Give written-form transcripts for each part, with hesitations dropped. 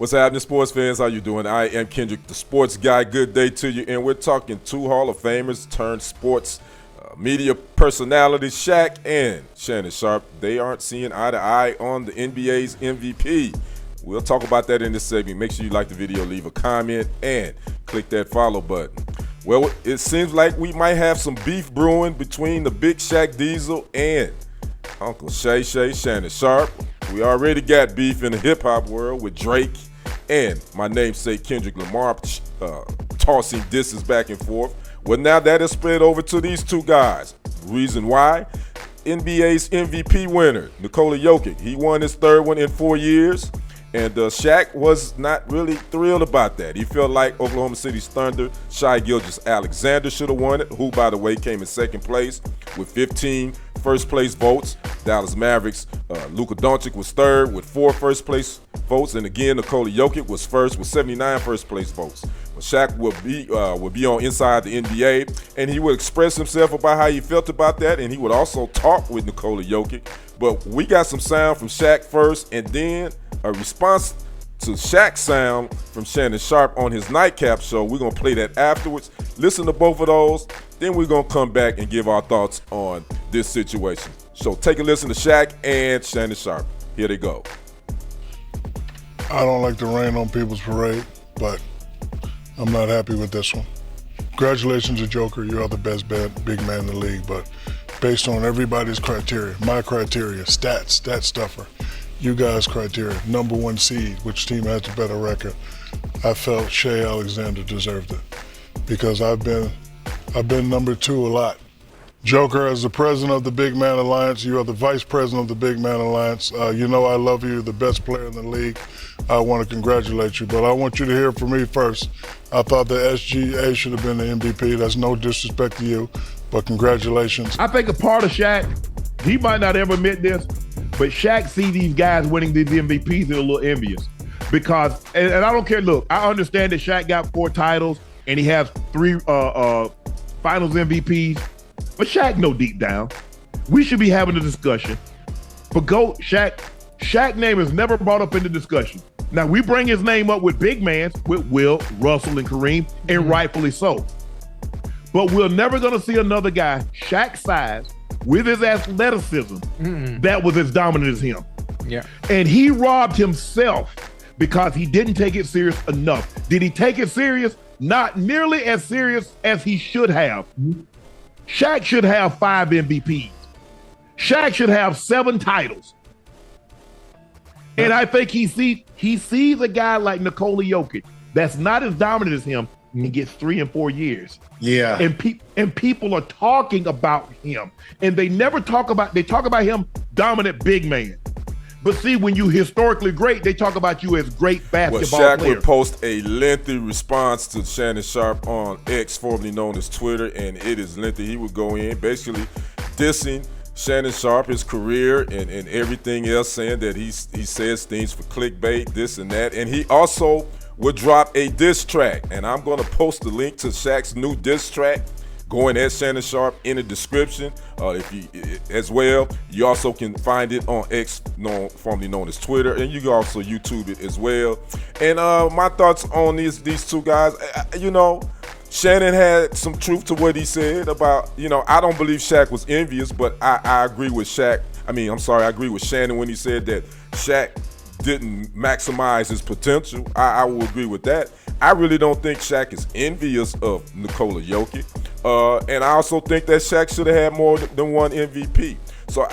What's happening, sports fans? How you doing? I am Kendrick, the sports guy. Good day to you. And we're talking two Hall of Famers turned sports media personalities, Shaq and Shannon Sharpe. They aren't seeing eye to eye on the NBA's MVP. We'll talk about that in this segment. Make sure you like the video, leave a comment, and click that follow button. Well, it seems like we might have some beef brewing between the big Shaq Diesel and Uncle Shay Shannon Sharpe. We already got beef in the hip-hop world with Drake and my namesake Kendrick Lamar tossing disses back and forth. Well, now that has spread over to these two guys. Reason why? NBA's MVP winner, Nikola Jokic. He won his third one in 4 years, and Shaq was not really thrilled about that. He felt like Oklahoma City's Thunder, Shai Gilgeous-Alexander should have won it, who, by the way, came in second place with 15 first-place votes. Dallas Mavericks, Luka Doncic was third with 4 first-place votes, and again, Nikola Jokic was first with 79 first-place votes. But Shaq would be on Inside the NBA, and he would express himself about how he felt about that, and he would also talk with Nikola Jokic. But we got some sound from Shaq first, and then a response to Shaq's sound from Shannon Sharpe on his Nightcap show. We're going to play that afterwards. Listen to both of those. Then we're going to come back and give our thoughts on this situation. So take a listen to Shaq and Shannon Sharpe. Here they go. I don't like to rain on people's parade, but I'm not happy with this one. Congratulations to Joker. You are the best big man in the league, but based on everybody's criteria, my criteria, stat stuffer, you guys' criteria, number one seed, which team has the better record, I felt Shai Alexander deserved it because I've been number two a lot. Joker, as the president of the Big Man Alliance, you are the vice president of the Big Man Alliance. You know I love you, the best player in the league. I want to congratulate you, but I want you to hear from me first. I thought the SGA should have been the MVP. That's no disrespect to you, but congratulations. I think a part of Shaq, he might not ever admit this, but Shaq see these guys winning these MVPs and a little envious. Because, and I don't care, look, I understand that Shaq got 4 titles and he has 3 finals MVPs, but Shaq know deep down, we should be having a discussion. For GOAT, Shaq name is never brought up in the discussion. Now, we bring his name up with big mans, with Will, Russell, and Kareem, and rightfully so. But we're never going to see another guy Shaq's size with his athleticism that was as dominant as him. Yeah. And he robbed himself because he didn't take it serious enough. Did he take it serious? Not nearly as serious as he should have. Shaq should have 5 MVPs. Shaq should have 7 titles. And I think he sees a guy like Nikola Jokic that's not as dominant as him and gets 3 and 4 years. Yeah. And people are talking about him. And they talk about him dominant big man. But see, when you historically great, they talk about you as great basketball Shaq player. would post a lengthy response to Shannon Sharpe on X, formerly known as Twitter, and it is lengthy. He would go in basically dissing Shannon Sharpe, his career, and everything else, saying that he says things for clickbait, this and that. And he also would drop a diss track, and I'm going to post the link to Shaq's new diss track going at Shannon Sharpe in the description as well. You also can find it on X, formerly known as Twitter, and you can also YouTube it as well. And my thoughts on these two guys, Shannon had some truth to what he said about, I don't believe Shaq was envious, but I agree with Shaq. I agree with Shannon when he said that Shaq didn't maximize his potential. I will agree with that. I really don't think Shaq is envious of Nikola Jokic. And I also think that Shaq should have had more than 1 MVP. So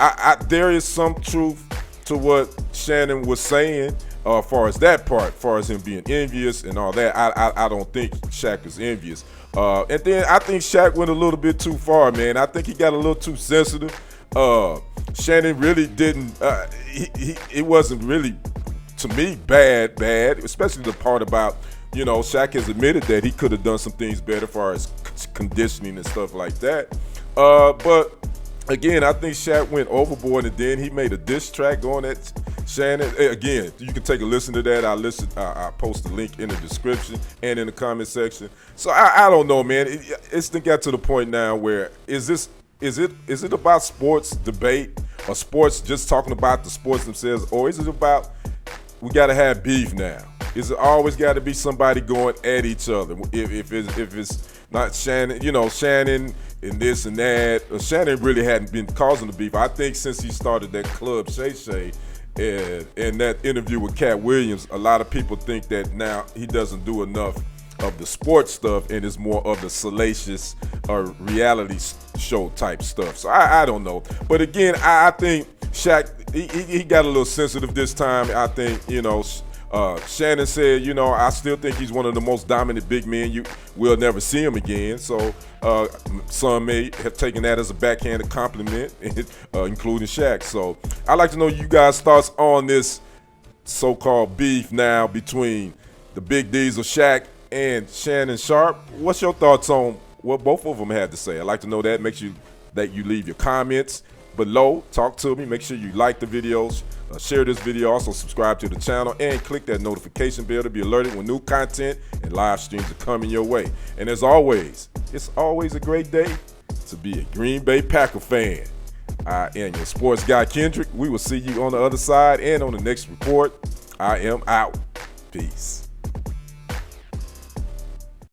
there is some truth to what Shannon was saying as far as that part, as far as him being envious and all that. I don't think Shaq is envious. And then I think Shaq went a little bit too far, man. I think he got a little too sensitive. Shannon really didn't, it wasn't really, to me, bad, especially the part about, Shaq has admitted that he could have done some things better as far as conditioning and stuff like that. But again, I think Shaq went overboard, and then he made a diss track going at Shannon. Again, you can take a listen to that. I post the link in the description and in the comment section. So I don't know, man. It's got to the point now where is it about sports debate or sports just talking about the sports themselves, or is it about we got to have beef now? is always got to be somebody going at each other. If it's not Shannon, Shannon and this and that. Shannon really hadn't been causing the beef. I think since he started that club Shay Shay and that interview with Cat Williams, a lot of people think that now he doesn't do enough of the sports stuff and is more of the salacious reality show type stuff. So I don't know. But again, I think Shaq, he got a little sensitive this time. I think, Shannon said, I still think he's one of the most dominant big men. You will never see him again. So some may have taken that as a backhanded compliment, including Shaq. So I'd like to know you guys' thoughts on this so-called beef now between the Big D's of Shaq and Shannon Sharpe. What's your thoughts on what both of them had to say? I'd like to know that. Make sure that you leave your comments below. Talk to me. Make sure you like the videos. Share this video. Also subscribe to the channel and click that notification bell to be alerted when new content and live streams are coming your way. And as always, it's always a great day to be a Green Bay Packer fan. I am your sports guy, Kendrick. We will see you on the other side and on the next report. I am out. Peace.